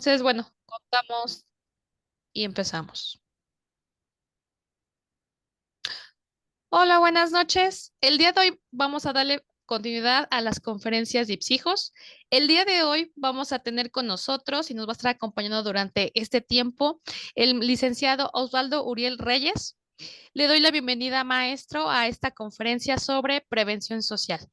Entonces, bueno, contamos y empezamos. Hola, buenas noches. El día de hoy vamos a darle continuidad a las conferencias de Ipsijos. El día de hoy vamos a tener con nosotros y nos va a estar acompañando durante este tiempo el licenciado Osvaldo Uriel Reyes. Le doy la bienvenida, maestro, a esta conferencia sobre prevención social.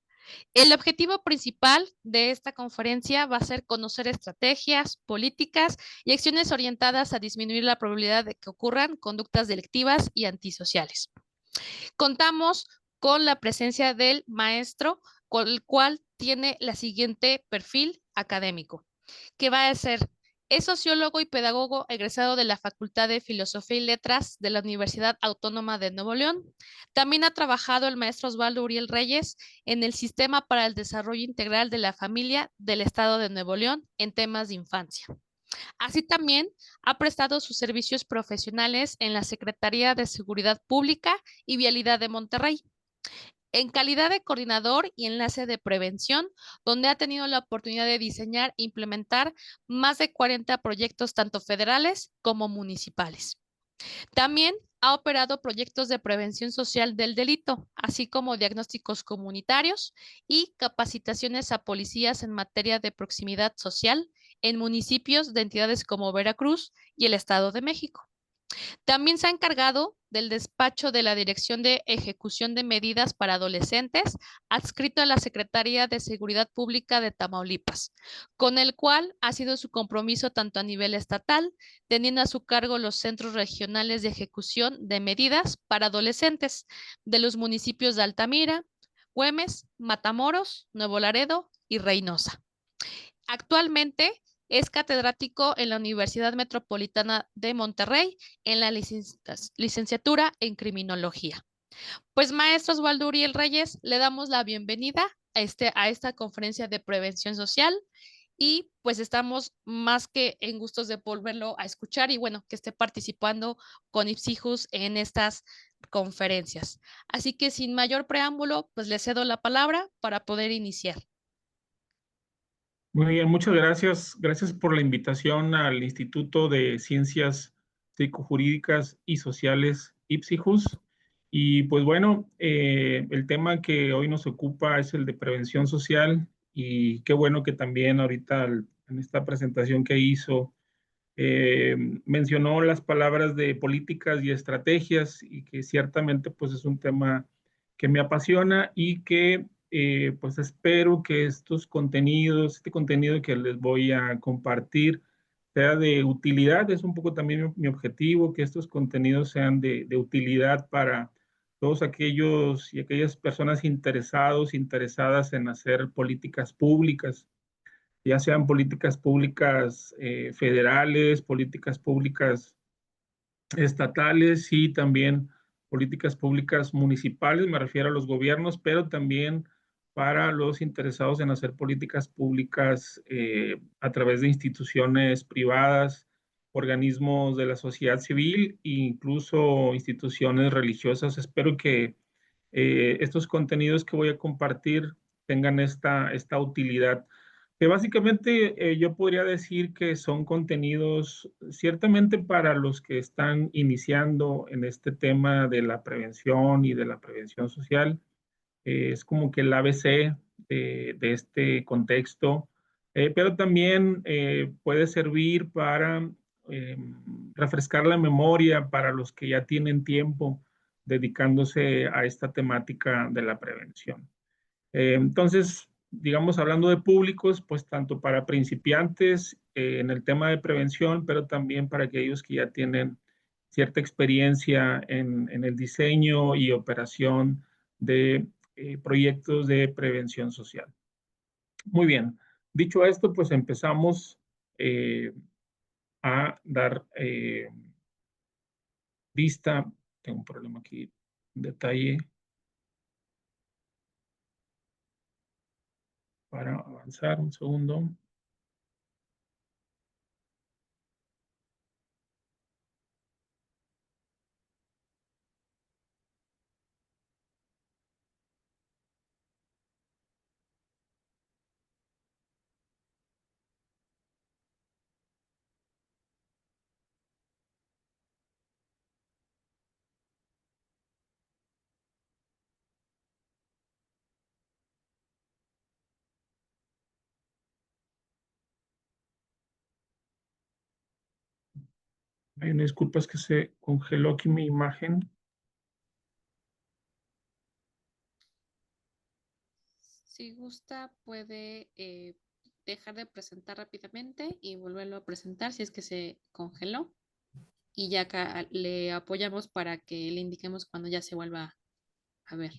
El objetivo principal de esta conferencia va a ser conocer estrategias, políticas y acciones orientadas a disminuir la probabilidad de que ocurran conductas delictivas y antisociales. Contamos con la presencia del maestro, con el cual tiene la siguiente perfil académico, que va a ser es sociólogo y pedagogo egresado de la Facultad de Filosofía y Letras de la Universidad Autónoma de Nuevo León. También ha trabajado el maestro Osvaldo Uriel Reyes en el Sistema para el Desarrollo Integral de la Familia del Estado de Nuevo León en temas de infancia. Así también ha prestado sus servicios profesionales en la Secretaría de Seguridad Pública y Vialidad de Monterrey, en calidad de coordinador y enlace de prevención, donde ha tenido la oportunidad de diseñar e implementar más de 40 proyectos tanto federales como municipales. También ha operado proyectos de prevención social del delito, así como diagnósticos comunitarios y capacitaciones a policías en materia de proximidad social en municipios de entidades como Veracruz y el Estado de México. También se ha encargado del despacho de la Dirección de Ejecución de Medidas para Adolescentes, adscrito a la Secretaría de Seguridad Pública de Tamaulipas, con el cual ha sido su compromiso tanto a nivel estatal, teniendo a su cargo los centros regionales de ejecución de medidas para adolescentes de los municipios de Altamira, Güemes, Matamoros, Nuevo Laredo y Reynosa. Actualmente es catedrático en la Universidad Metropolitana de Monterrey en la licenciatura en Criminología. Pues maestro Osvaldo Uriel Reyes, le damos la bienvenida a esta conferencia de prevención social y pues estamos más que en gustos de volverlo a escuchar y bueno, que esté participando con Ipsijus en estas conferencias. Así que sin mayor preámbulo, pues le cedo la palabra para poder iniciar. Muy bien, muchas gracias. Gracias por la invitación al Instituto de Ciencias Psicojurídicas y Sociales IPSIJUS. Y pues bueno, el tema que hoy nos ocupa es el de prevención social y qué bueno que también ahorita en esta presentación que hizo mencionó las palabras de políticas y estrategias y que ciertamente pues es un tema que me apasiona y que pues espero que este contenido que les voy a compartir sea de utilidad, es un poco también mi objetivo, que estos contenidos sean de utilidad para todos aquellos y aquellas personas interesadas en hacer políticas públicas, ya sean políticas públicas federales, políticas públicas estatales y también políticas públicas municipales, me refiero a los gobiernos, pero también para los interesados en hacer políticas públicas a través de instituciones privadas, organismos de la sociedad civil e incluso instituciones religiosas. Espero que estos contenidos que voy a compartir tengan esta utilidad, que básicamente yo podría decir que son contenidos ciertamente para los que están iniciando en este tema de la prevención y de la prevención social. Es como que el ABC de este contexto, pero también puede servir para eh, refrescar la memoria para los que ya tienen tiempo dedicándose a esta temática de la prevención. Entonces, digamos, hablando de públicos, pues tanto para principiantes en el tema de prevención, pero también para aquellos que ya tienen cierta experiencia en el diseño y operación de proyectos de prevención social. Muy bien, dicho esto, pues empezamos eh, a dar vista. Tengo un problema aquí, detalle para avanzar un segundo. Hay una disculpa, es que se congeló aquí mi imagen. Si gusta, puede dejar de presentar rápidamente y volverlo a presentar si es que se congeló. Y ya acá le apoyamos para que le indiquemos cuando ya se vuelva a ver.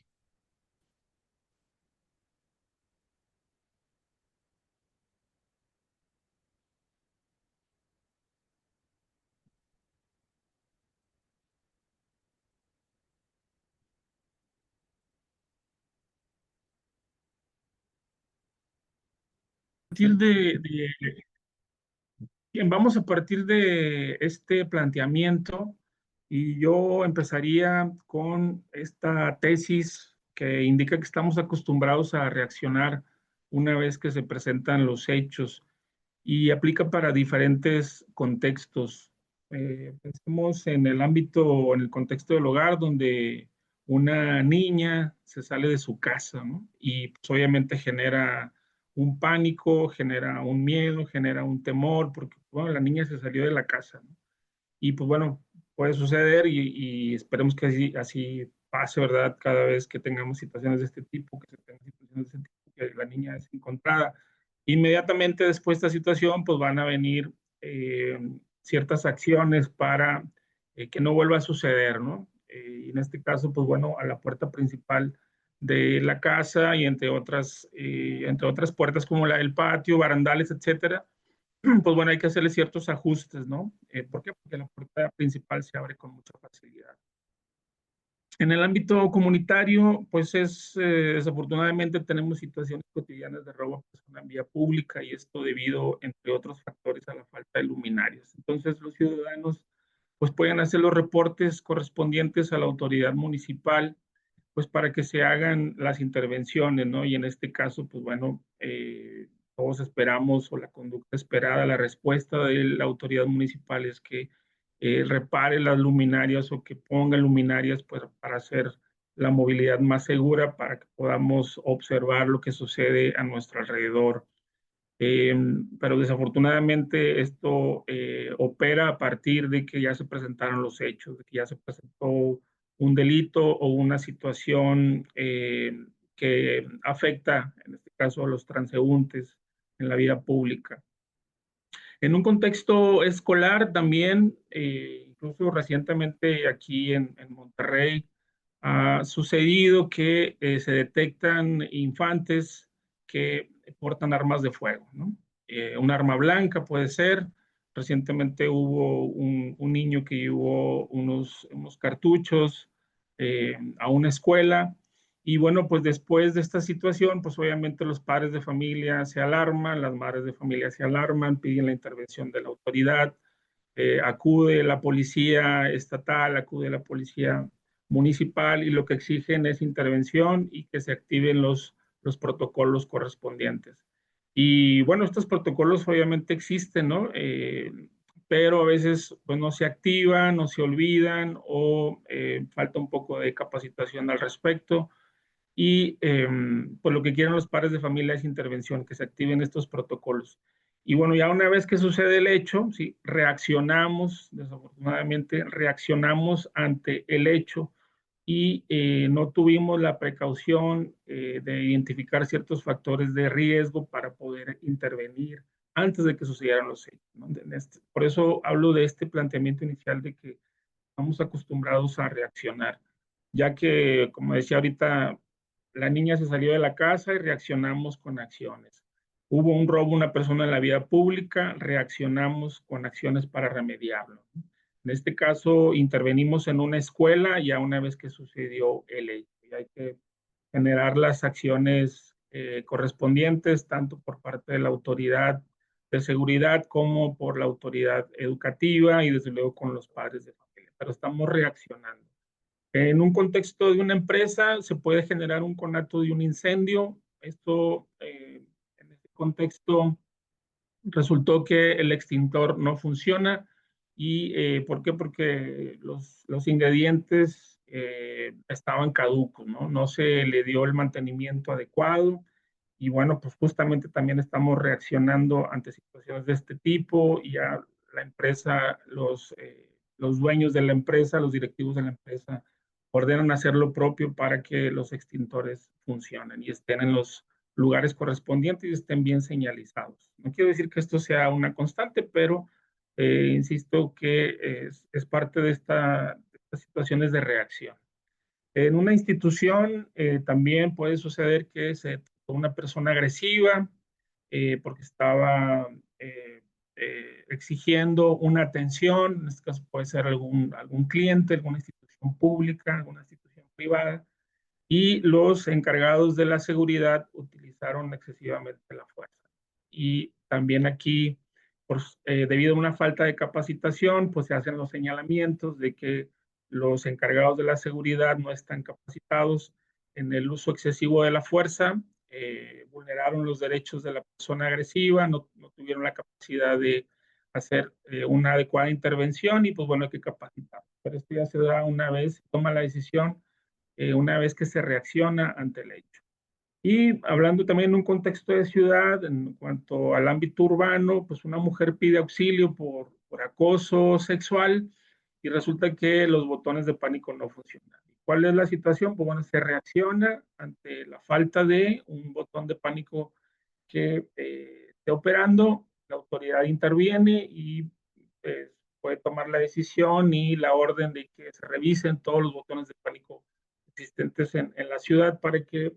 Partir bien, vamos a partir de este planteamiento y yo empezaría con esta tesis que indica que estamos acostumbrados a reaccionar una vez que se presentan los hechos y aplica para diferentes contextos. Pensemos en el ámbito, en el contexto del hogar, donde una niña se sale de su casa, ¿no? Y pues, obviamente genera un pánico, genera un miedo, genera un temor, porque bueno, la niña se salió de la casa, ¿no? Y pues bueno, puede suceder y esperemos que así pase, ¿verdad? Cada vez que tengamos situaciones de este tipo, que se tengan situaciones de este tipo, que la niña es encontrada. Inmediatamente después de esta situación, pues van a venir eh, ciertas acciones para que no vuelva a suceder, ¿no? Y en este caso, pues bueno, a la puerta principal de la casa y entre otras puertas como la del patio, barandales, etcétera, pues bueno, hay que hacerle ciertos ajustes, ¿no? ¿Por qué? Porque la puerta principal se abre con mucha facilidad. En el ámbito comunitario, pues desafortunadamente tenemos situaciones cotidianas de robo a persona en vía pública y esto debido, entre otros factores, a la falta de luminarias. Entonces, los ciudadanos pues pueden hacer los reportes correspondientes a la autoridad municipal pues para que se hagan las intervenciones, ¿no? Y en este caso, pues bueno, todos esperamos, o la conducta esperada, la respuesta de la autoridad municipal es que repare las luminarias o que ponga luminarias pues, para hacer la movilidad más segura, para que podamos observar lo que sucede a nuestro alrededor. Eh, pero desafortunadamente esto opera a partir de que ya se presentaron los hechos, de que ya se presentó un delito o una situación que afecta, en este caso, a los transeúntes en la vida pública. En un contexto escolar también, incluso recientemente aquí en Monterrey, ha sucedido que se detectan infantes que portan armas de fuego, ¿no? Un arma blanca puede ser. Recientemente hubo un niño que llevó unos cartuchos a una escuela y bueno, pues después de esta situación, pues obviamente los padres de familia se alarman, las madres de familia se alarman, piden la intervención de la autoridad, acude la policía estatal, acude la policía municipal y lo que exigen es intervención y que se activen los protocolos correspondientes. Y bueno, estos protocolos obviamente existen, ¿no? Pero a veces pues no se activan, no se olvidan o falta un poco de capacitación al respecto y pues lo que quieren los padres de familia es intervención, que se activen estos protocolos. Y bueno, ya una vez que sucede el hecho, ¿sí? Reaccionamos, desafortunadamente, reaccionamos ante el hecho y no tuvimos la precaución de identificar ciertos factores de riesgo para poder intervenir antes de que sucedieran los hechos, ¿no? Por eso hablo de este planteamiento inicial de que estamos acostumbrados a reaccionar, ya que, como decía ahorita, la niña se salió de la casa y reaccionamos con acciones. Hubo un robo a una persona en la vía pública, reaccionamos con acciones para remediarlo. En este caso, intervenimos en una escuela ya una vez que sucedió el hecho. Y hay que generar las acciones correspondientes, tanto por parte de la autoridad de seguridad como por la autoridad educativa y desde luego con los padres de familia. Pero estamos reaccionando. En un contexto de una empresa se puede generar un conato de un incendio. Esto, en este contexto, resultó que el extintor no funciona. ¿Y por qué? Porque los ingredientes estaban caducos, ¿no? No se le dio el mantenimiento adecuado. Y bueno, pues justamente también estamos reaccionando ante situaciones de este tipo y ya la empresa, los dueños de la empresa, los directivos de la empresa, ordenan hacer lo propio para que los extintores funcionen y estén en los lugares correspondientes y estén bien señalizados. No quiero decir que esto sea una constante, pero insisto que es parte de estas situaciones de reacción. En una institución también puede suceder que una persona agresiva porque estaba exigiendo una atención, en este caso puede ser algún cliente, alguna institución pública, alguna institución privada, y los encargados de la seguridad utilizaron excesivamente la fuerza. Y también aquí, debido a una falta de capacitación, pues se hacen los señalamientos de que los encargados de la seguridad no están capacitados en el uso excesivo de la fuerza, vulneraron los derechos de la persona agresiva, no tuvieron la capacidad de hacer una adecuada intervención y pues bueno, hay que capacitar. Pero esto ya se da una vez, toma la decisión una vez que se reacciona ante el hecho. Y hablando también en un contexto de ciudad, en cuanto al ámbito urbano, pues una mujer pide auxilio por acoso sexual y resulta que los botones de pánico no funcionan. ¿Cuál es la situación? Pues bueno, se reacciona ante la falta de un botón de pánico que esté operando, la autoridad interviene y puede tomar la decisión y la orden de que se revisen todos los botones de pánico existentes en la ciudad para que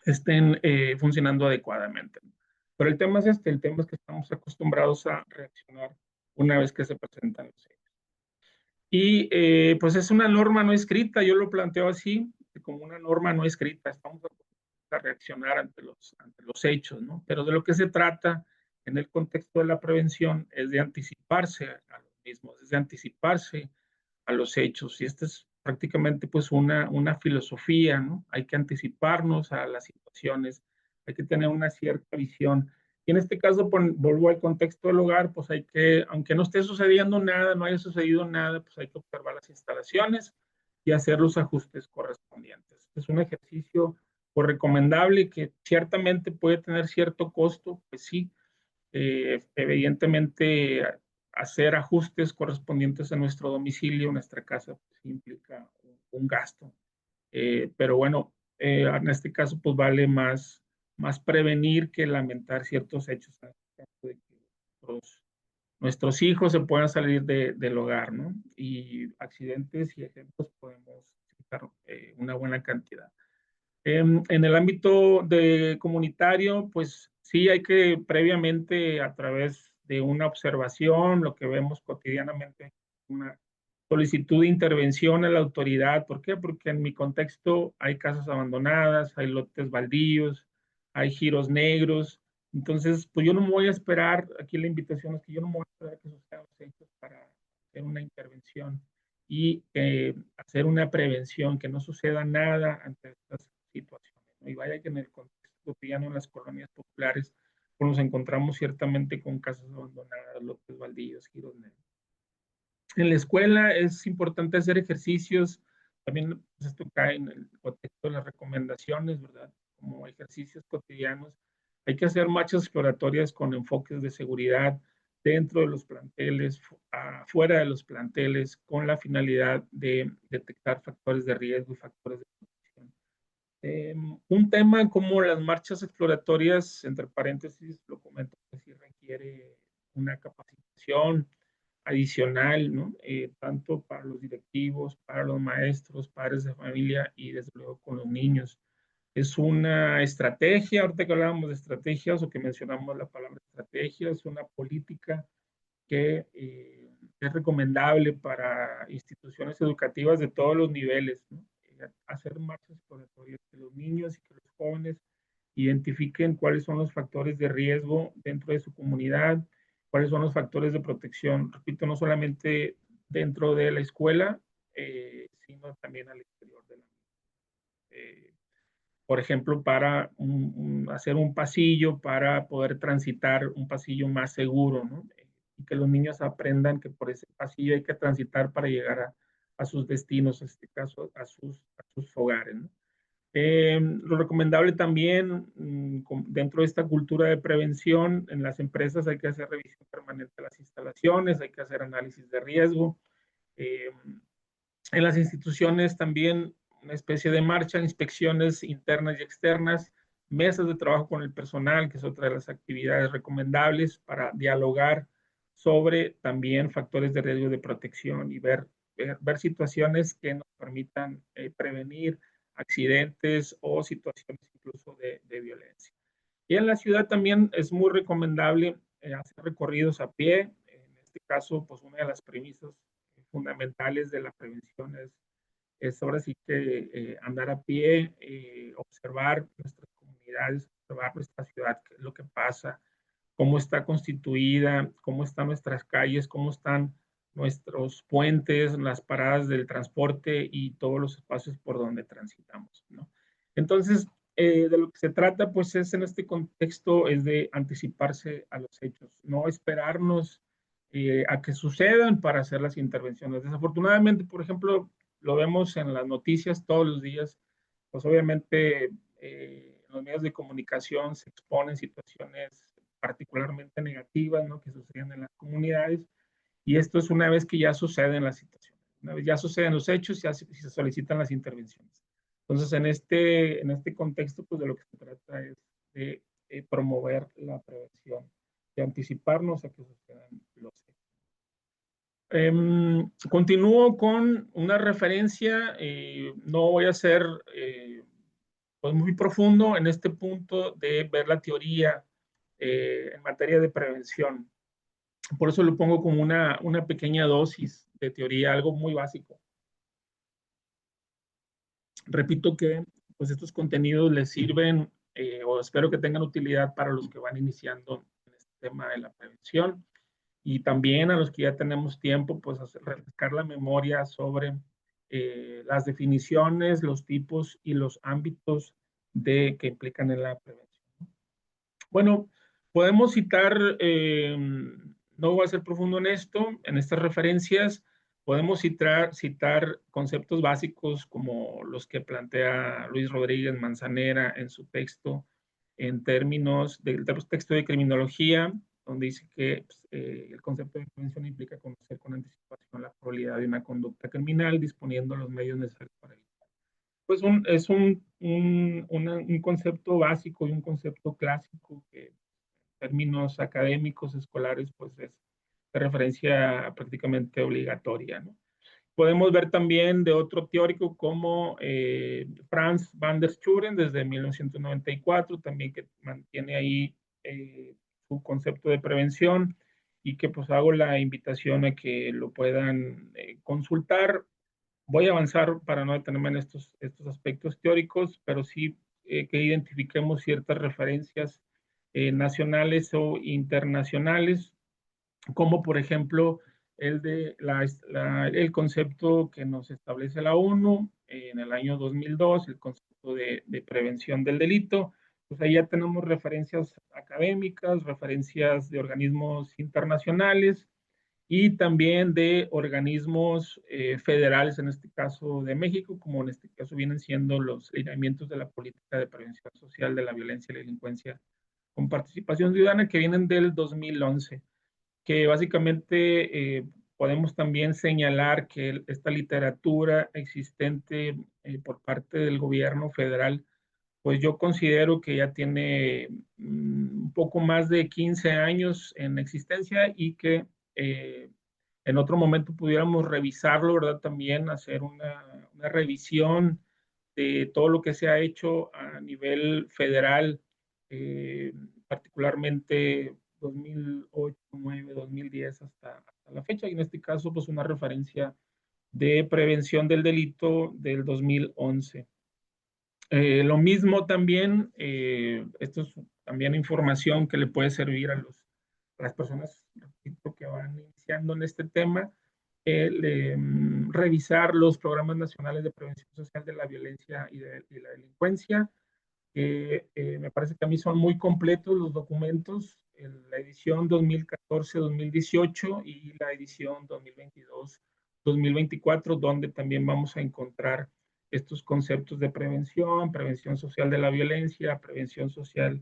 estén funcionando adecuadamente. Pero el tema es el tema es que estamos acostumbrados a reaccionar una vez que se presentan los hechos. Y pues es una norma no escrita, yo lo planteo así, como una norma no escrita, estamos a reaccionar ante los hechos, ¿no? Pero de lo que se trata en el contexto de la prevención es de anticiparse a los mismos, es de anticiparse a los hechos. Y esta es prácticamente pues una filosofía, ¿no? Hay que anticiparnos a las situaciones, hay que tener una cierta visión. Y en este caso, vuelvo al contexto del hogar, pues hay que, aunque no esté sucediendo nada, no haya sucedido nada, pues hay que observar las instalaciones y hacer los ajustes correspondientes. Es un ejercicio pues, recomendable que ciertamente puede tener cierto costo, pues sí, evidentemente hacer ajustes correspondientes a nuestro domicilio, nuestra casa, pues, implica un gasto. Pero bueno, en este caso, pues vale más prevenir que lamentar ciertos hechos, de que nuestros hijos se puedan salir del hogar, ¿no? Y accidentes y ejemplos podemos citar una buena cantidad. En el ámbito comunitario, pues sí hay que previamente a través de una observación, lo que vemos cotidianamente, una solicitud de intervención a la autoridad. ¿Por qué? Porque en mi contexto hay casas abandonadas, hay lotes baldíos, hay giros negros. Entonces, pues yo no me voy a esperar, aquí la invitación es que yo no me voy a esperar a que sucedan los hechos para hacer una intervención y hacer una prevención, que no suceda nada ante estas situaciones, ¿no? Y vaya que en el contexto cotidiano, en las colonias populares, pues nos encontramos ciertamente con casas abandonadas, lotes baldíos, giros negros. En la escuela es importante hacer ejercicios, también pues, esto cae en el contexto de las recomendaciones, ¿verdad? Como ejercicios cotidianos. Hay que hacer marchas exploratorias con enfoques de seguridad dentro de los planteles, fuera de los planteles, con la finalidad de detectar factores de riesgo y factores de protección. Un tema como las marchas exploratorias, entre paréntesis, lo comento que sí requiere una capacitación adicional, ¿no? Tanto para los directivos, para los maestros, padres de familia y desde luego con los niños. Es una estrategia, ahorita que hablábamos de estrategias o que mencionamos la palabra estrategia, es una política que es recomendable para instituciones educativas de todos los niveles, ¿no? Hacer marchas exploratorias, que los niños y que los jóvenes identifiquen cuáles son los factores de riesgo dentro de su comunidad, cuáles son los factores de protección, repito, no solamente dentro de la escuela, sino también al exterior de la por ejemplo, para hacer un pasillo, para poder transitar un pasillo más seguro, ¿no? Y que los niños aprendan que por ese pasillo hay que transitar para llegar a sus destinos, en este caso a sus hogares, ¿no? Lo recomendable también dentro de esta cultura de prevención en las empresas hay que hacer revisión permanente de las instalaciones, hay que hacer análisis de riesgo, En las instituciones también una especie de marcha, inspecciones internas y externas, mesas de trabajo con el personal, que es otra de las actividades recomendables para dialogar sobre también factores de riesgo de protección y ver situaciones que nos permitan prevenir accidentes o situaciones incluso de violencia. Y en la ciudad también es muy recomendable hacer recorridos a pie. En este caso, pues una de las premisas fundamentales de la prevención es ahora sí que andar a pie, observar nuestras comunidades, observar nuestra ciudad, qué es lo que pasa, cómo está constituida, cómo están nuestras calles, cómo están nuestros puentes, las paradas del transporte y todos los espacios por donde transitamos, ¿no? Entonces, de lo que se trata, pues es en este contexto, es de anticiparse a los hechos, no esperarnos a que sucedan para hacer las intervenciones. Desafortunadamente, por ejemplo, lo vemos en las noticias todos los días, pues obviamente en los medios de comunicación se exponen situaciones particularmente negativas, ¿no?, que suceden en las comunidades, y esto es una vez que ya suceden las situaciones, una vez ya suceden los hechos, ya se solicitan las intervenciones. Entonces, en este contexto, pues de lo que se trata es de promover la prevención, de anticiparnos a que sucedan los hechos. Continúo con una referencia, no voy a ser pues muy profundo en este punto de ver la teoría en materia de prevención. Por eso lo pongo como una pequeña dosis de teoría, algo muy básico. Repito que pues estos contenidos les sirven o espero que tengan utilidad para los que van iniciando en este tema de la prevención y también a los que ya tenemos tiempo, pues refrescar la memoria sobre las definiciones, los tipos y los ámbitos que implican en la prevención. Bueno, podemos citar, no voy a ser profundo en esto, en estas referencias, podemos citar conceptos básicos como los que plantea Luis Rodríguez Manzanera en su texto, en términos del texto de criminología, donde dice que pues, el concepto de prevención implica conocer con anticipación la probabilidad de una conducta criminal, disponiendo los medios necesarios para evitar. Pues es un concepto básico y un concepto clásico que términos académicos, escolares, pues es de referencia prácticamente obligatoria, ¿no? Podemos ver también de otro teórico como Franz van der Schuren desde 1994, también que mantiene ahí su concepto de prevención y que pues hago la invitación a que lo puedan consultar. Voy a avanzar para no detenerme en estos aspectos teóricos, pero sí que identifiquemos ciertas referencias nacionales o internacionales, como por ejemplo el concepto que nos establece la ONU en el año 2002, el concepto de prevención del delito. Pues ahí ya tenemos referencias académicas, referencias de organismos internacionales y también de organismos federales, en este caso de México, como en este caso vienen siendo los lineamientos de la política de prevención social de la violencia y la delincuencia con participación ciudadana, que vienen del 2011, que básicamente podemos también señalar que esta literatura existente por parte del gobierno federal, pues yo considero que ya tiene un poco más de 15 años en existencia y que en otro momento pudiéramos revisarlo, ¿verdad? También hacer una revisión de todo lo que se ha hecho a nivel federal, particularmente 2008, 2009, 2010 hasta la fecha, y en este caso, pues una referencia de prevención del delito del 2011. Lo mismo también, esto es también información que le puede servir a las personas que van iniciando en este tema, revisar los programas nacionales de prevención social de la violencia y la delincuencia, que me parece que a mí son muy completos los documentos, en la edición 2014-2018 y la edición 2022-2024, donde también vamos a encontrar estos conceptos de prevención, prevención social de la violencia, prevención social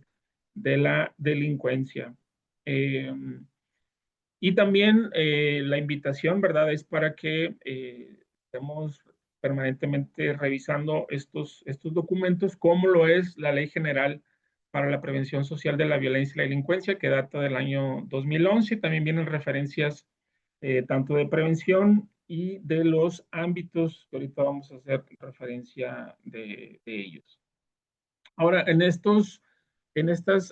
de la delincuencia. Y también la invitación, ¿verdad?, es para que estemos permanentemente revisando estos documentos, como lo es la Ley General para la Prevención Social de la Violencia y la Delincuencia, que data del año 2011. También vienen referencias tanto de prevención y de los ámbitos que ahorita vamos a hacer referencia de ellos. Ahora, en estas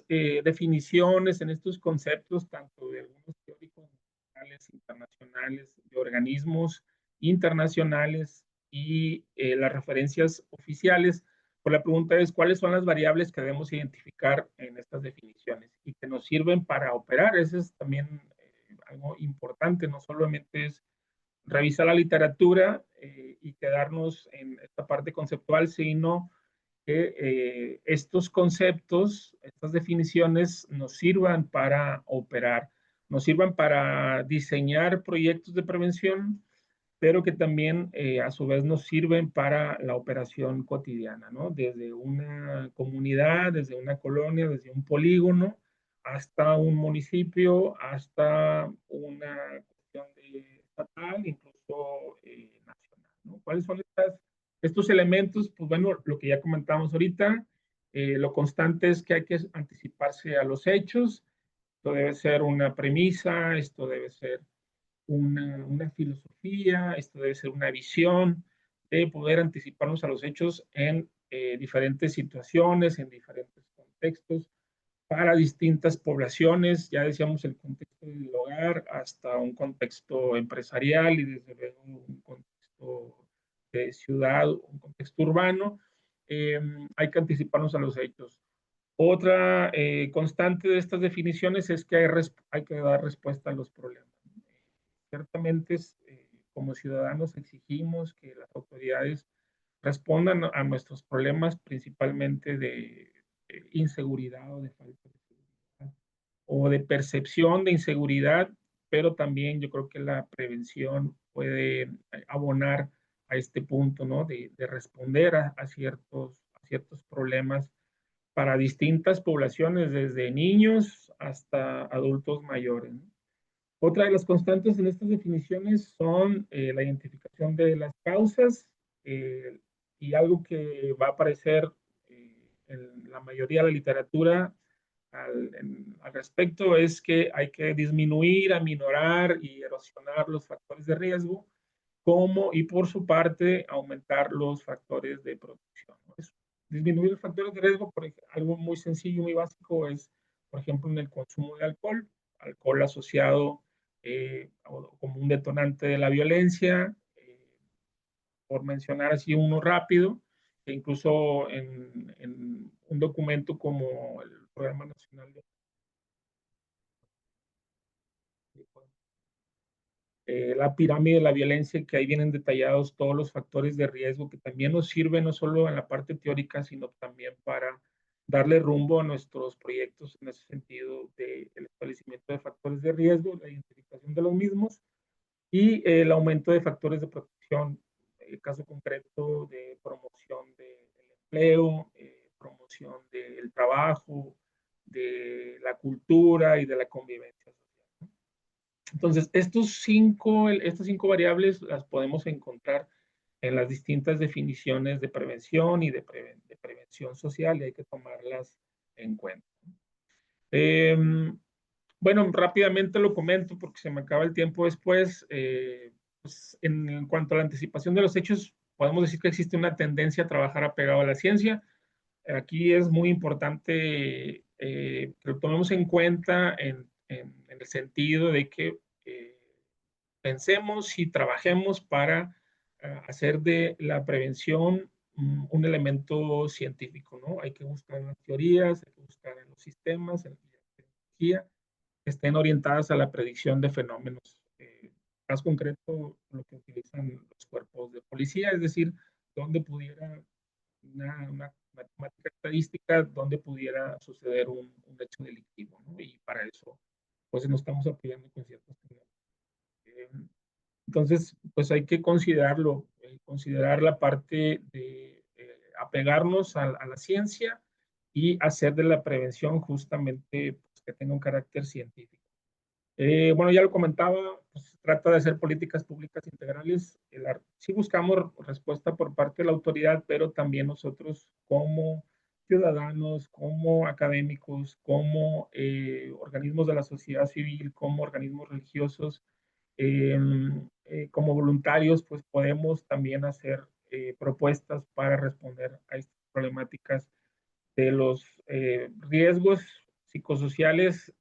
definiciones, en estos conceptos, tanto de algunos teóricos nacionales, internacionales, de organismos internacionales y las referencias oficiales, pues la pregunta es, ¿cuáles son las variables que debemos identificar en estas definiciones y que nos sirven para operar? Eso es también algo importante, no solamente es revisar la literatura y quedarnos en esta parte conceptual, sino que estos conceptos, estas definiciones nos sirvan para operar, nos sirvan para diseñar proyectos de prevención, pero que también a su vez nos sirven para la operación cotidiana, ¿no? Desde una comunidad, desde una colonia, desde un polígono, hasta un municipio, hasta una cuestión estatal, incluso nacional, ¿no? ¿Cuáles son estos elementos? Pues bueno, lo que ya comentamos ahorita, lo constante es que hay que anticiparse a los hechos, esto debe ser una premisa, esto debe ser una filosofía, esto debe ser una visión de poder anticiparnos a los hechos en diferentes situaciones, en diferentes contextos, para distintas poblaciones, ya decíamos el contexto del hogar hasta un contexto empresarial y desde luego un contexto de ciudad, un contexto urbano, hay que anticiparnos a los hechos. Otra constante de estas definiciones es que hay que dar respuesta a los problemas. Ciertamente, como ciudadanos exigimos que las autoridades respondan a nuestros problemas, principalmente de inseguridad o de falta de seguridad, o de percepción de inseguridad, pero también yo creo que la prevención puede abonar a este punto, ¿no? De responder a ciertos problemas para distintas poblaciones, desde niños hasta adultos mayores, ¿no? Otra de las constantes en estas definiciones son la identificación de las causas y algo que va a aparecer en la mayoría de la literatura al respecto es que hay que disminuir, aminorar y erosionar los factores de riesgo, como y por su parte aumentar los factores de protección, ¿no? Disminuir los factores de riesgo, por ejemplo, algo muy sencillo, muy básico es, por ejemplo, en el consumo de alcohol asociado como un detonante de la violencia, por mencionar así uno rápido, e incluso en un documento como el Programa Nacional de la pirámide de la violencia, que ahí vienen detallados todos los factores de riesgo que también nos sirven no solo en la parte teórica, sino también para darle rumbo a nuestros proyectos en ese sentido del establecimiento de factores de riesgo, la identificación de los mismos y el aumento de factores de protección, el caso concreto de promoción del empleo, promoción del trabajo, de la cultura y de la convivencia social. Entonces, estas cinco variables las podemos encontrar en las distintas definiciones de prevención y de prevención social y hay que tomarlas en cuenta. Eh, bueno, rápidamente lo comento porque se me acaba el tiempo después. Pues en cuanto a la anticipación de los hechos, podemos decir que existe una tendencia a trabajar apegado a la ciencia. Aquí es muy importante que lo tomemos en cuenta en el sentido de que pensemos y trabajemos para hacer de la prevención un elemento científico, ¿no? Hay que buscar en las teorías, hay que buscar en los sistemas, en la tecnología, que estén orientadas a la predicción de fenómenos. Caso concreto, lo que utilizan los cuerpos de policía, es decir, donde pudiera una matemática estadística, donde pudiera suceder un hecho delictivo, ¿no? Y para eso, pues nos estamos apoyando con ciertas tecnologías. Entonces, pues hay que considerarlo, considerar la parte de apegarnos a la ciencia y hacer de la prevención justamente pues, que tenga un carácter científico. Bueno, ya lo comentaba, pues, se trata de hacer políticas públicas integrales. Sí buscamos respuesta por parte de la autoridad, pero también nosotros como ciudadanos, como académicos, como organismos de la sociedad civil, como organismos religiosos, eh, como voluntarios, pues podemos también hacer propuestas para responder a estas problemáticas de los riesgos psicosociales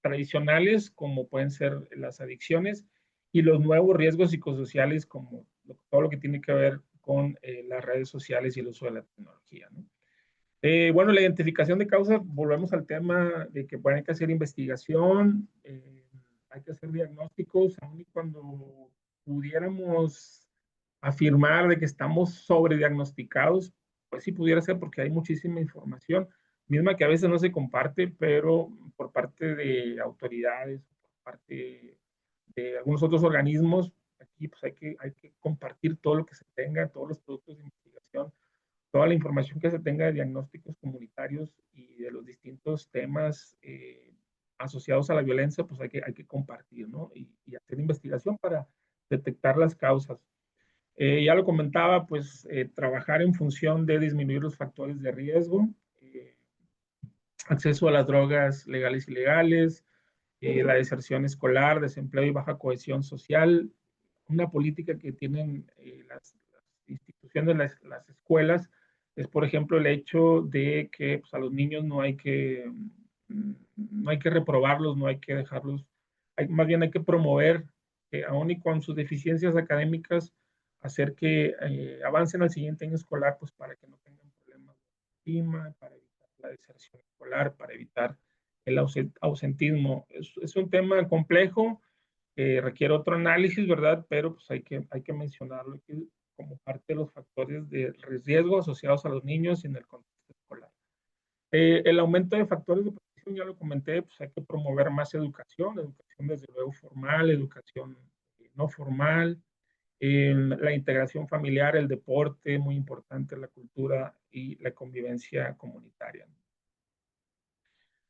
tradicionales, como pueden ser las adicciones, y los nuevos riesgos psicosociales, como todo lo que tiene que ver con las redes sociales y el uso de la tecnología, ¿no? Bueno, la identificación de causas, volvemos al tema de que hay que hacer investigación, hay que hacer diagnósticos, aun y cuando pudiéramos afirmar de que estamos sobrediagnosticados, pues sí pudiera ser porque hay muchísima información, misma que a veces no se comparte, pero por parte de autoridades, por parte de algunos otros organismos, aquí pues hay que compartir todo lo que se tenga, todos los productos de investigación, toda la información que se tenga de diagnósticos comunitarios y de los distintos temas asociados a la violencia, pues hay que compartir, ¿no? Y hacer investigación para detectar las causas. Ya lo comentaba, pues trabajar en función de disminuir los factores de riesgo, eh, acceso a las drogas legales y ilegales, la deserción escolar, desempleo y baja cohesión social, una política que tienen las instituciones, las escuelas, es por ejemplo el hecho de que pues, a los niños no hay que reprobarlos, no hay que dejarlos, más bien hay que promover, aún y con sus deficiencias académicas, hacer que avancen al siguiente año escolar, pues para que no tengan problemas de autoestima, para evitar la deserción escolar, para evitar el ausentismo. Es un tema complejo, requiere otro análisis, ¿verdad? Pero pues hay que mencionarlo aquí como parte de los factores de riesgo asociados a los niños en el contexto escolar. El aumento de factores de protección, ya lo comenté, pues hay que promover más educación, educación desde luego formal, educación no formal, la integración familiar, el deporte, muy importante, la cultura y la convivencia comunitaria.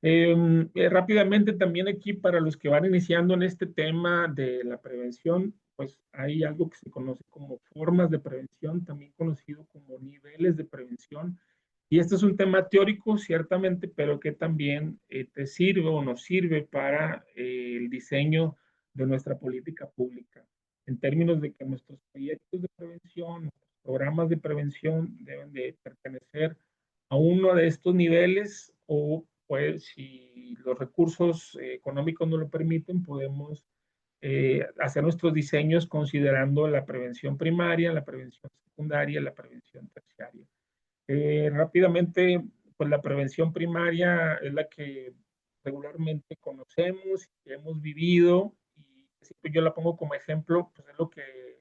Rápidamente también aquí para los que van iniciando en este tema de la prevención, pues hay algo que se conoce como formas de prevención, también conocido como niveles de prevención. Y este es un tema teórico, ciertamente, pero que también te sirve o nos sirve para el diseño de nuestra política pública, en términos de que nuestros proyectos de prevención, nuestros programas de prevención deben de pertenecer a uno de estos niveles o pues si los recursos económicos no lo permiten, podemos hacer nuestros diseños considerando la prevención primaria, la prevención secundaria, la prevención terciaria. Rápidamente, pues la prevención primaria es la que regularmente conocemos, que hemos vivido, y siempre yo la pongo como ejemplo, pues es lo que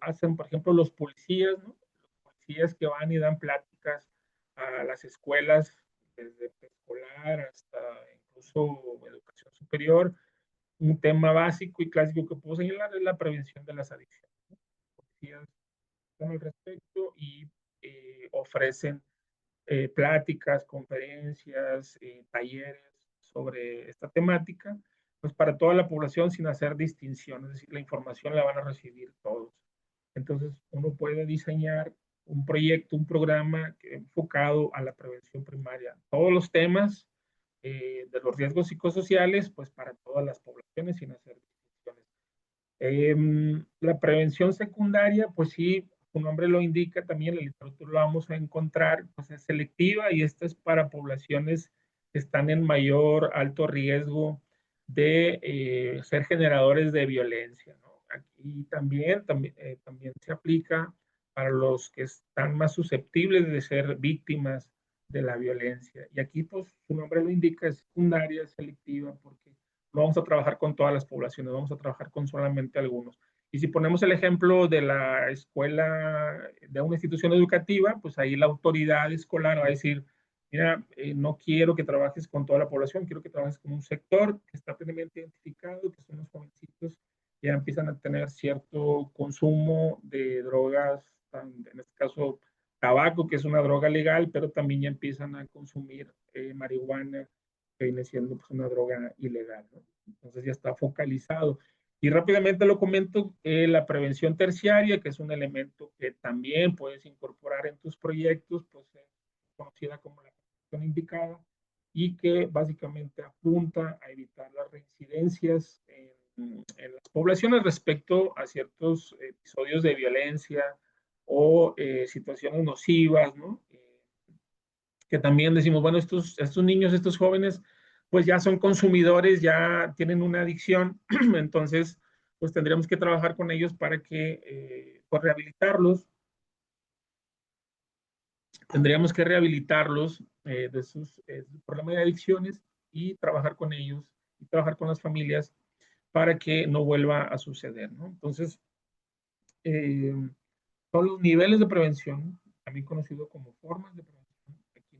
hacen, por ejemplo, los policías, ¿no? Los policías que van y dan pláticas a las escuelas, desde preescolar hasta incluso educación superior. Un tema básico y clásico que puedo señalar es la prevención de las adicciones. Los policías están al respecto y ofrecen pláticas, conferencias, talleres sobre esta temática, pues para toda la población sin hacer distinción, es decir, la información la van a recibir todos. Entonces, uno puede diseñar un proyecto, un programa enfocado a la prevención primaria. Todos los temas de los riesgos psicosociales, pues para todas las poblaciones sin hacer distinciones. La prevención secundaria, pues sí, su nombre lo indica, también en la literatura lo vamos a encontrar, pues es selectiva y esta es para poblaciones que están en mayor alto riesgo de ser generadores de violencia, ¿no? Aquí también se aplica para los que están más susceptibles de ser víctimas de la violencia. Y aquí, pues, su nombre lo indica, es secundaria, es selectiva, porque no vamos a trabajar con todas las poblaciones, vamos a trabajar con solamente algunos. Y si ponemos el ejemplo de la escuela, de una institución educativa, pues ahí la autoridad escolar va a decir, mira, no quiero que trabajes con toda la población, quiero que trabajes con un sector que está plenamente identificado, que son los jovencitos que ya empiezan a tener cierto consumo de drogas, en este caso tabaco, que es una droga legal, pero también ya empiezan a consumir marihuana que viene siendo pues, una droga ilegal, ¿no? Entonces ya está focalizado. Y rápidamente lo comento, la prevención terciaria, que es un elemento que también puedes incorporar en tus proyectos, pues es conocida como la prevención indicada, y que básicamente apunta a evitar las reincidencias en las poblaciones respecto a ciertos episodios de violencia o situaciones nocivas, ¿no? Que también decimos, bueno, estos niños, estos jóvenes, pues ya son consumidores, ya tienen una adicción, entonces, pues tendríamos que trabajar con ellos para que, pues rehabilitarlos, tendríamos que rehabilitarlos de sus problemas de adicciones y trabajar con ellos y trabajar con las familias para que no vuelva a suceder, ¿no? Entonces, eh, son los niveles de prevención, también conocido como formas de prevención. Aquí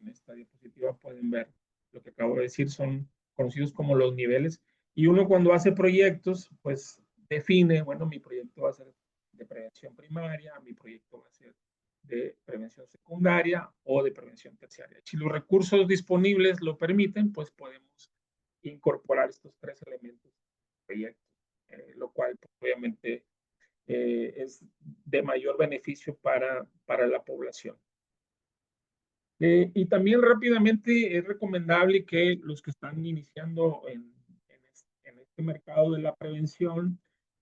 en esta diapositiva pueden ver lo que acabo de decir, son conocidos como los niveles. Y uno cuando hace proyectos, pues define, bueno, mi proyecto va a ser de prevención primaria, mi proyecto va a ser de prevención secundaria o de prevención terciaria. Si los recursos disponibles lo permiten, pues podemos incorporar estos tres elementos del proyecto, lo cual pues, obviamente es de mayor beneficio para la población. Y también rápidamente es recomendable que los que están iniciando en este mercado de la prevención,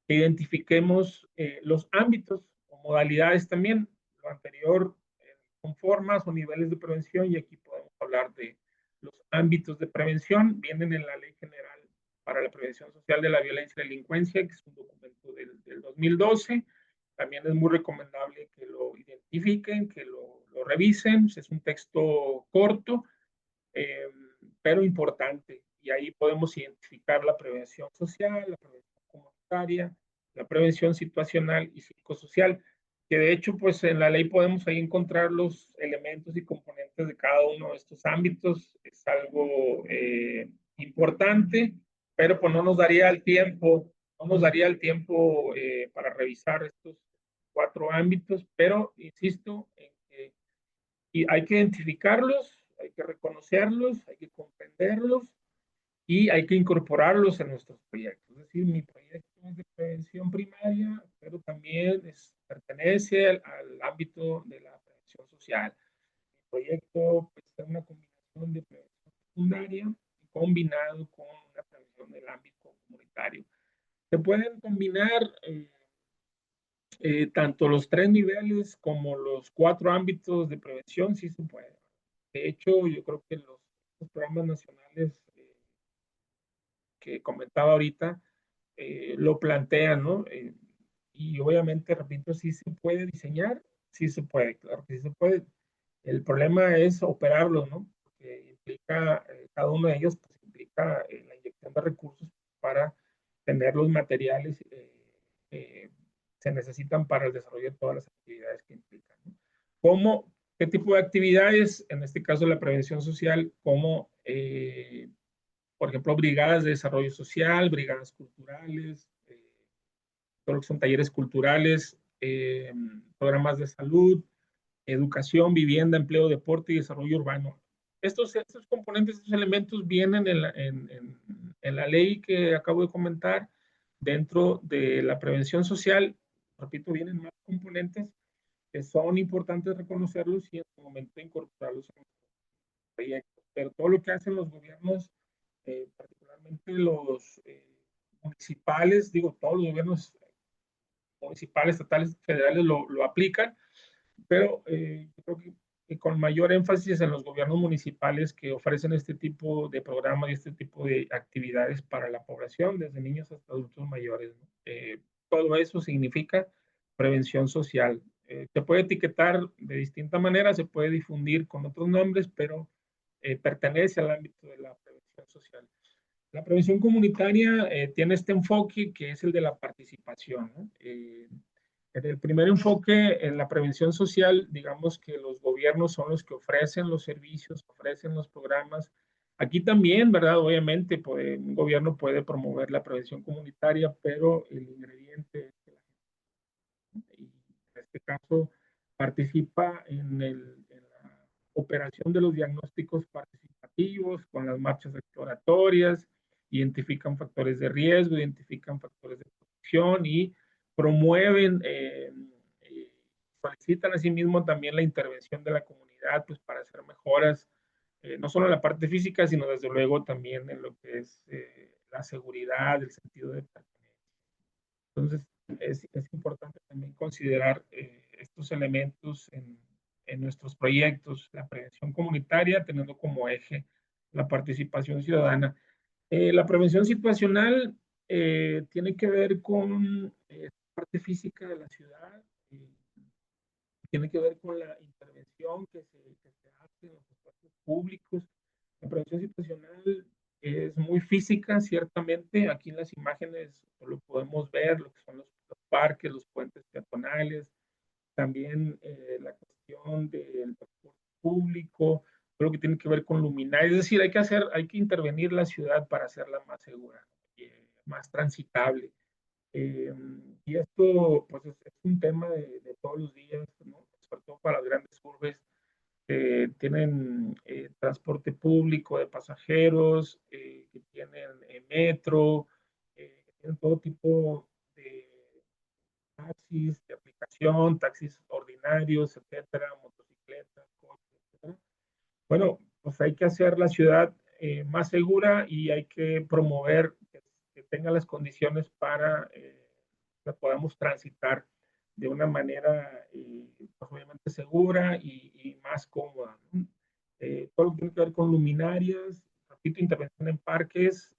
identifiquemos los ámbitos o modalidades también, lo anterior con formas o niveles de prevención, y aquí podemos hablar de los ámbitos de prevención, vienen en la Ley General para la Prevención Social de la Violencia y la Delincuencia, que es un documento del 2012. También es muy recomendable que lo identifiquen, que lo revisen. Es un texto corto, eh, pero importante. Y ahí podemos identificar la prevención social, la prevención comunitaria, la prevención situacional y psicosocial, que de hecho, pues en la ley podemos ahí encontrar los elementos y componentes de cada uno de estos ámbitos. Es algo importante, pero pues no nos daría el tiempo, no nos daría el tiempo para revisar estos cuatro ámbitos, pero insisto en que y hay que identificarlos, hay que reconocerlos, hay que comprenderlos y hay que incorporarlos en nuestros proyectos. Es decir, mi proyecto es de prevención primaria, pero también pertenece al ámbito de la prevención social. Mi proyecto pues, es una combinación de prevención secundaria combinado con una prevención del ámbito comunitario. Se pueden combinar tanto los tres niveles como los cuatro ámbitos de prevención, sí se puede. De hecho, yo creo que los programas nacionales que comentaba ahorita lo plantean, ¿no? Y obviamente, repito, sí se puede diseñar, sí se puede, claro que sí se puede. El problema es operarlos, ¿no? Porque implica, cada uno de ellos pues, implica la inyección de recursos para tener los materiales que se necesitan para el desarrollo de todas las actividades que implican, ¿no? ¿Cómo, qué tipo de actividades? En este caso, la prevención social, como por ejemplo, brigadas de desarrollo social, brigadas culturales, todo lo que son talleres culturales, programas de salud, educación, vivienda, empleo, deporte y desarrollo urbano. Estos componentes, estos elementos vienen en la ley que acabo de comentar. Dentro de la prevención social, repito, vienen más componentes que son importantes reconocerlos y en su momento incorporarlos en los proyectos. Pero todo lo que hacen los gobiernos, particularmente los municipales, digo, todos los gobiernos municipales, estatales, federales lo aplican, pero creo que con mayor énfasis en los gobiernos municipales que ofrecen este tipo de programas y este tipo de actividades para la población, desde niños hasta adultos mayores, ¿no? Todo eso significa prevención social. Se puede etiquetar de distinta manera, se puede difundir con otros nombres, pero pertenece al ámbito de la prevención social. La prevención comunitaria tiene este enfoque que es el de la participación, ¿no? En el primer enfoque, en la prevención social, digamos que los gobiernos son los que ofrecen los servicios, ofrecen los programas. Aquí también, ¿verdad? Obviamente, un gobierno puede promover la prevención comunitaria, pero el ingrediente es que la gente, y en este caso, participa en la operación de los diagnósticos participativos informativos, con las marchas exploratorias, identifican factores de riesgo, identifican factores de protección y promueven, solicitan asimismo también la intervención de la comunidad, pues para hacer mejoras, no solo en la parte física, sino desde luego también en lo que es la seguridad, el sentido de pertenencia. Entonces, es importante también considerar estos elementos en nuestros proyectos, la prevención comunitaria, teniendo como eje la participación ciudadana. La prevención situacional tiene que ver con la parte física de la ciudad, tiene que ver con la intervención que se hace en los espacios públicos. La prevención situacional es muy física, ciertamente. Aquí en las imágenes lo podemos ver, lo que son los parques, los puentes peatonales, también la cuestión del transporte público, todo lo que tiene que ver con luminarias. Es decir, hay que intervenir la ciudad para hacerla más segura, más transitable. Eh, y esto, pues, es un tema de todos los días, ¿no? Sobre todo para las grandes urbes. Tienen transporte público de pasajeros, que tienen metro, que tienen todo tipo de taxis, de aplicación, taxis ordinarios, etcétera, motocicletas, coches, etcétera. Bueno, pues hay que hacer la ciudad más segura y hay que promover que tenga las condiciones para que podamos transitar de una manera pues obviamente segura y más cómoda, ¿no? Todo lo que tiene que ver con luminarias, repito, intervención en parques,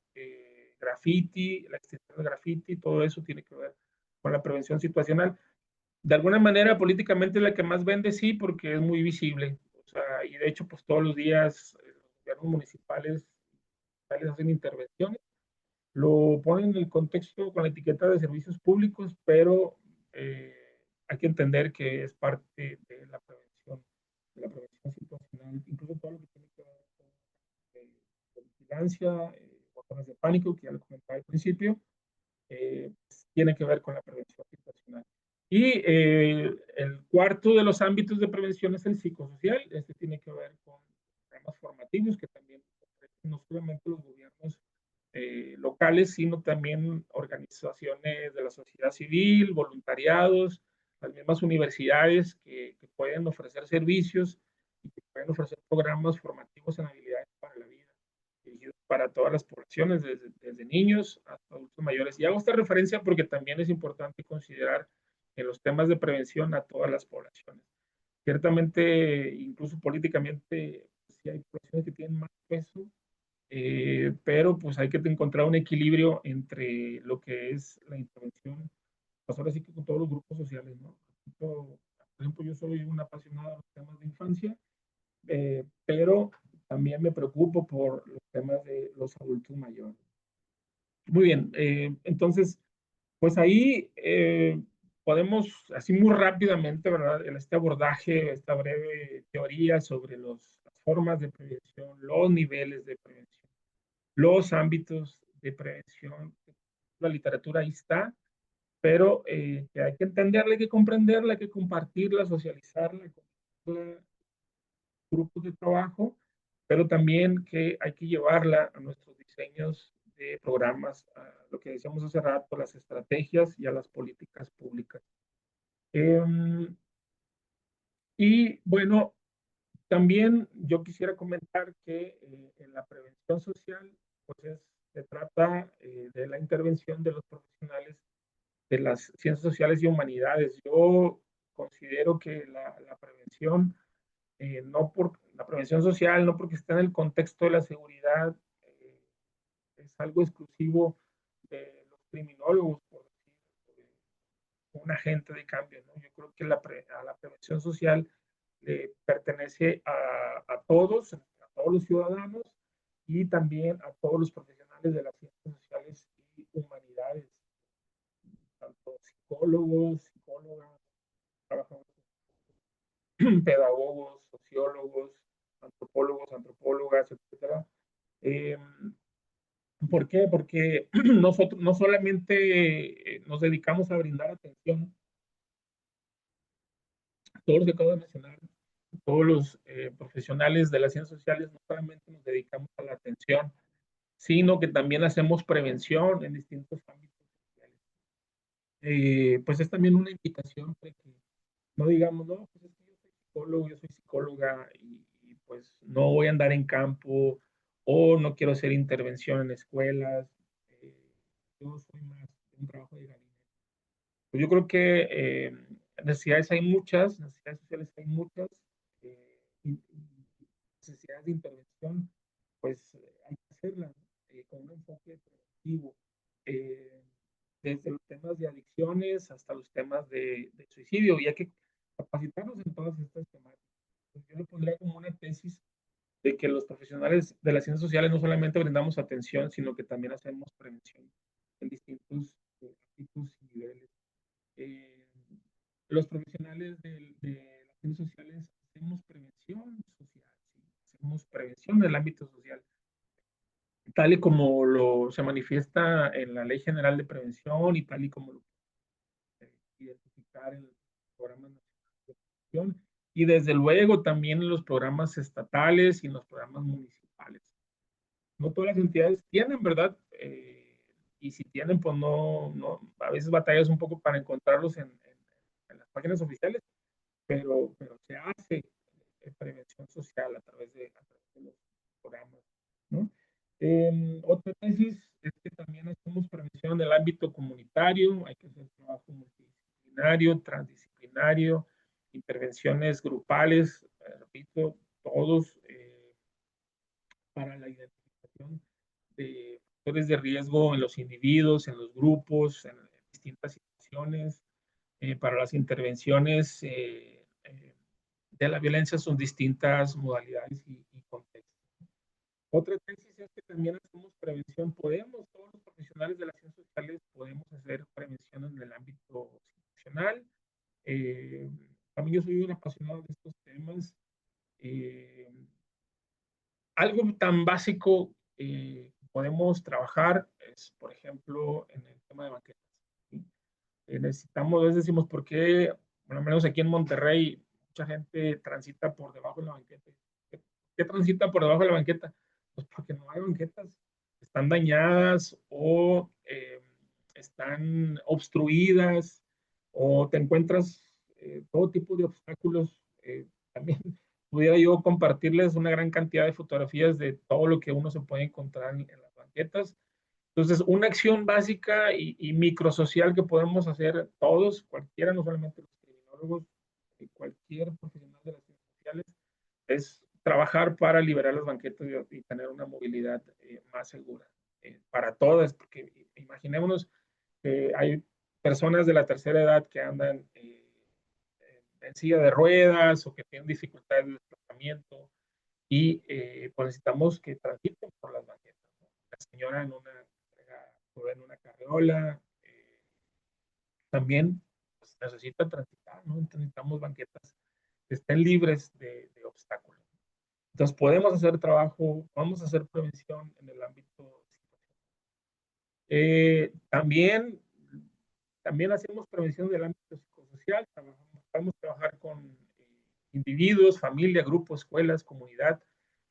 graffiti, la extensión de graffiti, todo eso tiene que ver con la prevención situacional. De alguna manera, políticamente es la que más vende, sí, porque es muy visible. O sea, y de hecho, pues todos los días los gobiernos municipales hacen intervenciones, lo ponen en el contexto con la etiqueta de servicios públicos, pero hay que entender que es parte de la prevención situacional, incluso todo lo que tiene que ver con vigilancia, botones de pánico, que ya lo comentaba al principio, tiene que ver con la prevención situacional. Y el cuarto de los ámbitos de prevención es el psicosocial. Este tiene que ver con programas formativos que también no solamente los gobiernos locales, sino también organizaciones de la sociedad civil, voluntariados, las mismas universidades que pueden ofrecer servicios y que pueden ofrecer programas formativos en habilidades para la vida, dirigidos para todas las poblaciones, desde niños hasta adultos mayores. Y hago esta referencia porque también es importante considerar en los temas de prevención a todas las poblaciones. Ciertamente, incluso políticamente, sí hay poblaciones que tienen más peso, pero pues hay que encontrar un equilibrio entre lo que es la intervención, pues ahora sí que con todos los grupos sociales, ¿no? Por ejemplo, yo soy un apasionado de los temas de infancia, pero también me preocupo por los temas de los adultos mayores. Muy bien, entonces, pues ahí podemos, así muy rápidamente, ¿verdad? En este abordaje, esta breve teoría sobre las formas de prevención, los niveles de prevención, los ámbitos de prevención. La literatura ahí está, pero que hay que entenderla, hay que comprenderla, hay que compartirla, socializarla, con grupos de trabajo, pero también que hay que llevarla a nuestros diseños de programas, a lo que decíamos hace rato, las estrategias y a las políticas públicas. Eh, y bueno, también yo quisiera comentar que en la prevención social, pues se trata de la intervención de los profesionales de las ciencias sociales y humanidades. Yo considero que la prevención, no por la prevención social, no porque está en el contexto de la seguridad, es algo exclusivo de los criminólogos, por decir, un agente de cambio, ¿no? Yo creo que a la prevención social le pertenece a todos los ciudadanos y también a todos los profesionales de las ciencias sociales y humanidades, tanto psicólogos, psicólogas, trabajadores, pedagogos, sociólogos, antropólogos, antropólogas, etcétera. Eh, ¿Por qué? Porque nosotros no solamente nos dedicamos a brindar atención a todos los que acabo de mencionar, todos los profesionales de las ciencias sociales no solamente nos dedicamos a la atención, sino que también hacemos prevención en distintos ámbitos sociales. Pues es también una invitación para que no digamos, no, pues es que yo soy psicólogo, yo soy psicóloga y pues no voy a andar en campo o no quiero hacer intervención en escuelas. eh, yo soy más de un trabajo de gabinete. Pues yo creo que necesidades hay muchas, necesidades sociales hay muchas, y necesidades de intervención, pues hay que hacerlas, ¿no? Con un enfoque preventivo, eh, desde los temas de adicciones hasta los temas de suicidio, y hay que capacitarnos en todas estas temáticas. Pues yo lo pondría como una tesis de que los profesionales de las ciencias sociales no solamente brindamos atención, sino que también hacemos prevención en distintos ámbitos y niveles. eh, los profesionales de las ciencias sociales hacemos prevención social, ¿sí? Hacemos prevención del ámbito social, tal y como se manifiesta en la Ley General de Prevención y tal y como lo identificar en el programa nacional de prevención y desde luego también en los programas estatales y en los programas municipales. No todas las entidades tienen, ¿verdad? Y si tienen, pues a veces batallas un poco para encontrarlos en las páginas oficiales, pero se hace prevención social a través de los programas, ¿no? Otra tesis es que también hacemos prevención en el ámbito comunitario, hay que hacer trabajo multidisciplinario, transdisciplinario, intervenciones grupales, repito, todos para la identificación de factores de riesgo en los individuos, en los grupos, en distintas situaciones, para las intervenciones de la violencia son distintas modalidades y contextos. Otra tesis es que también hacemos prevención, todos los profesionales de las ciencias sociales podemos hacer prevención en el ámbito institucional. Eh, También yo soy un apasionado de estos temas. Eh, Algo tan básico podemos trabajar es, por ejemplo, en el tema de banquetas, ¿sí? Necesitamos, a veces decimos, ¿por qué? Bueno, al menos aquí en Monterrey, mucha gente transita por debajo de la banqueta. ¿Qué transita por debajo de la banqueta? Pues porque no hay banquetas, están dañadas o están obstruidas o te encuentras todo tipo de obstáculos. También pudiera yo compartirles una gran cantidad de fotografías de todo lo que uno se puede encontrar en las banquetas. Entonces, una acción básica y microsocial que podemos hacer todos, cualquiera, no solamente los criminólogos, cualquier profesional de las ciencias sociales, es trabajar para liberar las banquetas y tener una movilidad más segura para todas, porque imaginémonos que hay personas de la tercera edad que andan en silla de ruedas o que tienen dificultades de desplazamiento y pues necesitamos que transiten por las banquetas, ¿no? La señora en una carriola también pues, necesita transitar, ¿no? Necesitamos banquetas que estén libres de obstáculos. Entonces podemos hacer trabajo, vamos a hacer prevención en el ámbito también, también hacemos prevención del ámbito psicosocial, vamos a trabajar con individuos, familia, grupos, escuelas, comunidad.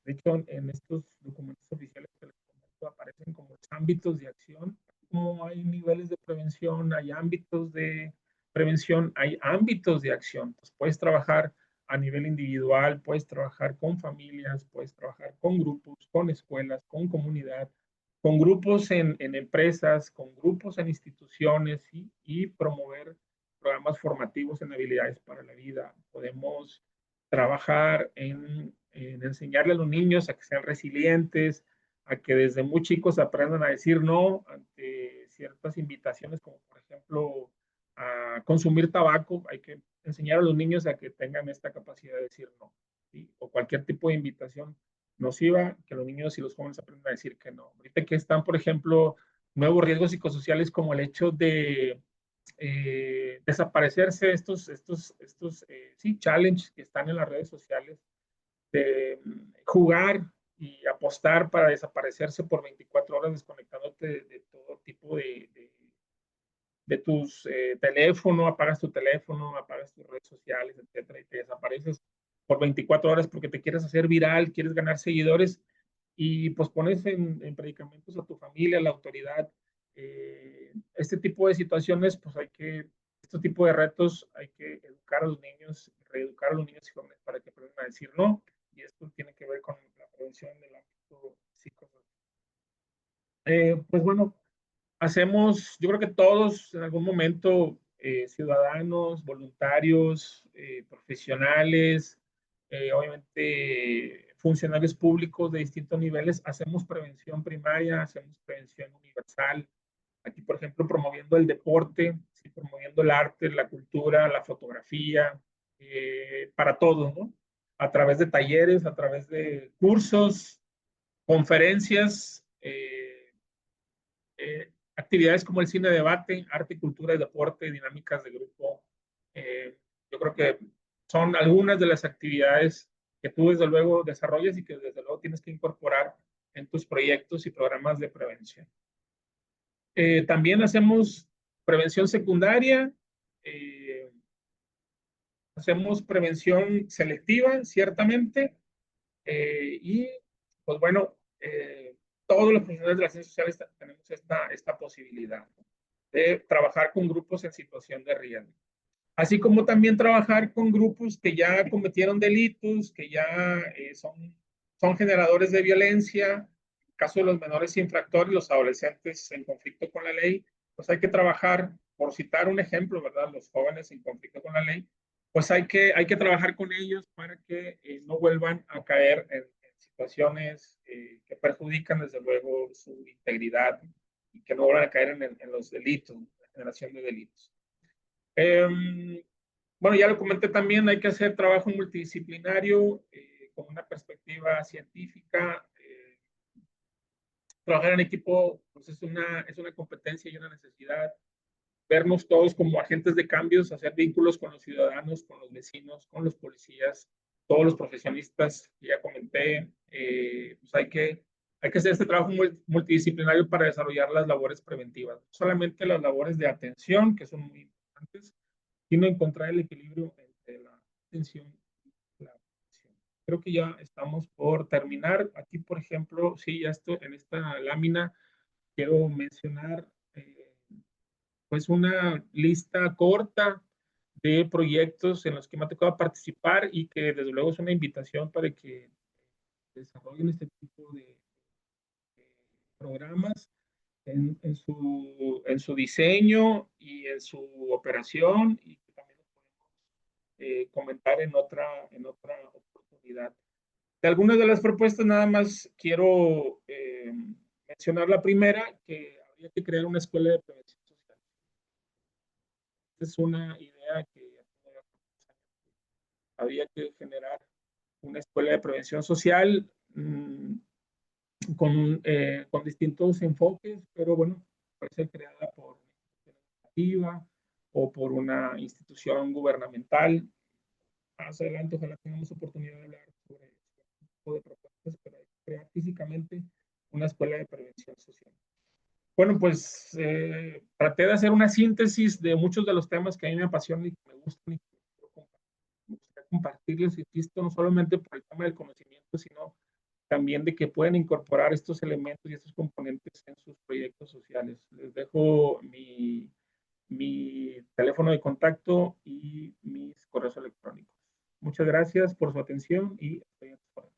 De hecho, en estos documentos oficiales que les comento aparecen como los ámbitos de acción, como hay niveles de prevención, hay ámbitos de prevención, hay ámbitos de acción. Entonces, puedes trabajar a nivel individual, puedes trabajar con familias, puedes trabajar con grupos, con escuelas, con comunidad, con grupos en empresas, con grupos en instituciones y promover programas formativos en habilidades para la vida. Podemos trabajar en enseñarle a los niños a que sean resilientes, a que desde muy chicos aprendan a decir no ante ciertas invitaciones, como por ejemplo a consumir tabaco. Hay que enseñar a los niños a que tengan esta capacidad de decir no, ¿sí? O cualquier tipo de invitación nociva, que los niños y los jóvenes aprendan a decir que no. Ahorita que están, por ejemplo, nuevos riesgos psicosociales como el hecho de desaparecerse sí, challenges que están en las redes sociales, de jugar y apostar para desaparecerse por 24 horas desconectándote de todo tipo de tus teléfono, apagas tu teléfono, apagas tus redes sociales, etcétera, y te desapareces. por 24 horas porque te quieres hacer viral, quieres ganar seguidores y pues pones en predicamentos a tu familia, a la autoridad. Este tipo de situaciones, pues este tipo de retos hay que educar a los niños, reeducar a los niños y jóvenes para que aprendan a decir no, y esto tiene que ver con la prevención del ámbito psicosocial. Pues bueno, yo creo que todos en algún momento, ciudadanos, voluntarios, profesionales, obviamente funcionarios públicos de distintos niveles, hacemos prevención primaria, hacemos prevención universal. Aquí, por ejemplo, promoviendo el deporte, ¿sí? Promoviendo el arte, la cultura, la fotografía, para todos, ¿no? A través de talleres, a través de cursos, conferencias, actividades como el cine debate, arte, cultura y deporte, dinámicas de grupo. Yo creo que son algunas de las actividades que tú desde luego desarrollas y que desde luego tienes que incorporar en tus proyectos y programas de prevención. También hacemos prevención secundaria, eh, hacemos prevención selectiva, ciertamente, y pues bueno, todos los profesionales de las ciencias sociales tenemos esta posibilidad, ¿no? De trabajar con grupos en situación de riesgo. Así como también trabajar con grupos que ya cometieron delitos, que ya son generadores de violencia. En el caso de los menores infractores, los adolescentes en conflicto con la ley, pues hay que trabajar, por citar un ejemplo, ¿verdad? Los jóvenes en conflicto con la ley, pues hay que trabajar con ellos para que no vuelvan a caer en situaciones que perjudican desde luego su integridad y que no vuelvan a caer en los delitos, la generación de delitos. Bueno, ya lo comenté también, hay que hacer trabajo multidisciplinario con una perspectiva científica. Trabajar en equipo pues es una competencia y una necesidad. Vernos todos como agentes de cambios, hacer vínculos con los ciudadanos, con los vecinos, con los policías, todos los profesionistas que ya comenté. Pues hay que hacer este trabajo multidisciplinario para desarrollar las labores preventivas. No solamente las labores de atención, que son muy importantes, sino encontrar el equilibrio entre la atención y la prevención. Creo que ya estamos por terminar. Aquí, por ejemplo, sí, ya estoy en esta lámina, quiero mencionar pues una lista corta de proyectos en los que me ha tocado participar y que desde luego es una invitación para que desarrollen este tipo de programas en su diseño y en su operación, y que también lo podemos comentar en otra oportunidad. De algunas de las propuestas nada más quiero mencionar la primera, que habría que crear una escuela de prevención social. Es una idea que habría que generar una escuela de prevención social con distintos enfoques, pero bueno, puede ser creada por una iniciativa o por una institución gubernamental. Más adelante ojalá tengamos oportunidad de hablar sobre este tipo de propuestas, pero hay que crear físicamente una escuela de prevención social. Bueno, pues traté de hacer una síntesis de muchos de los temas que a mí me apasionan y que me gustan y que me gustaría compartirles, insisto, no solamente por el tema del conocimiento, sino también de que pueden incorporar estos elementos y estos componentes en sus proyectos sociales. Les dejo mi teléfono de contacto y mis correos electrónicos. Muchas gracias por su atención y estoy a sus órdenes.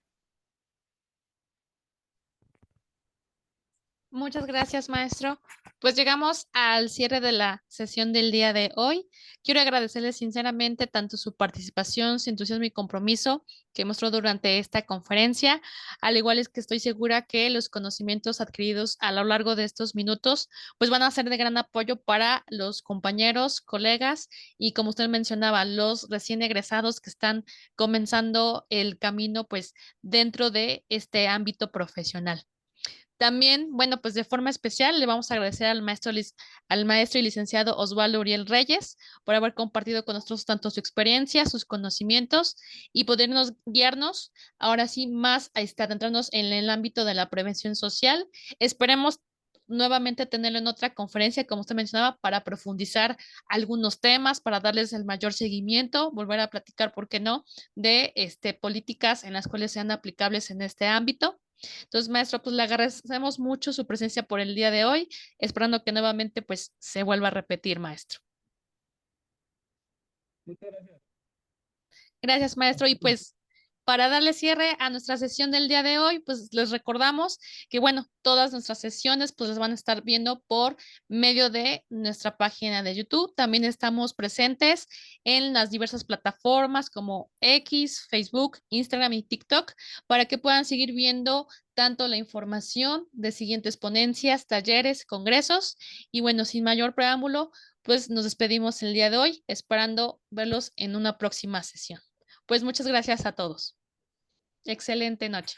Muchas gracias, maestro. Pues llegamos al cierre de la sesión del día de hoy. Quiero agradecerle sinceramente tanto su participación, su entusiasmo y compromiso que mostró durante esta conferencia, al igual es que estoy segura que los conocimientos adquiridos a lo largo de estos minutos pues van a ser de gran apoyo para los compañeros, colegas y como usted mencionaba, los recién egresados que están comenzando el camino pues dentro de este ámbito profesional. También, bueno, pues de forma especial le vamos a agradecer al maestro y licenciado Osvaldo Uriel Reyes por haber compartido con nosotros tanto su experiencia, sus conocimientos y podernos guiarnos ahora sí más a estar entrarnos en el ámbito de la prevención social. Esperemos nuevamente tenerlo en otra conferencia, como usted mencionaba, para profundizar algunos temas, para darles el mayor seguimiento, volver a platicar, ¿por qué no?, de políticas en las cuales sean aplicables en este ámbito. Entonces, maestro, pues le agradecemos mucho su presencia por el día de hoy, esperando que nuevamente pues se vuelva a repetir, maestro. Muchas gracias. Gracias, maestro. Y pues para darle cierre a nuestra sesión del día de hoy, pues les recordamos que, bueno, todas nuestras sesiones pues las van a estar viendo por medio de nuestra página de YouTube. También estamos presentes en las diversas plataformas como X, Facebook, Instagram y TikTok para que puedan seguir viendo tanto la información de siguientes ponencias, talleres, congresos. Y bueno, sin mayor preámbulo, pues nos despedimos el día de hoy, esperando verlos en una próxima sesión. Pues muchas gracias a todos. Excelente noche.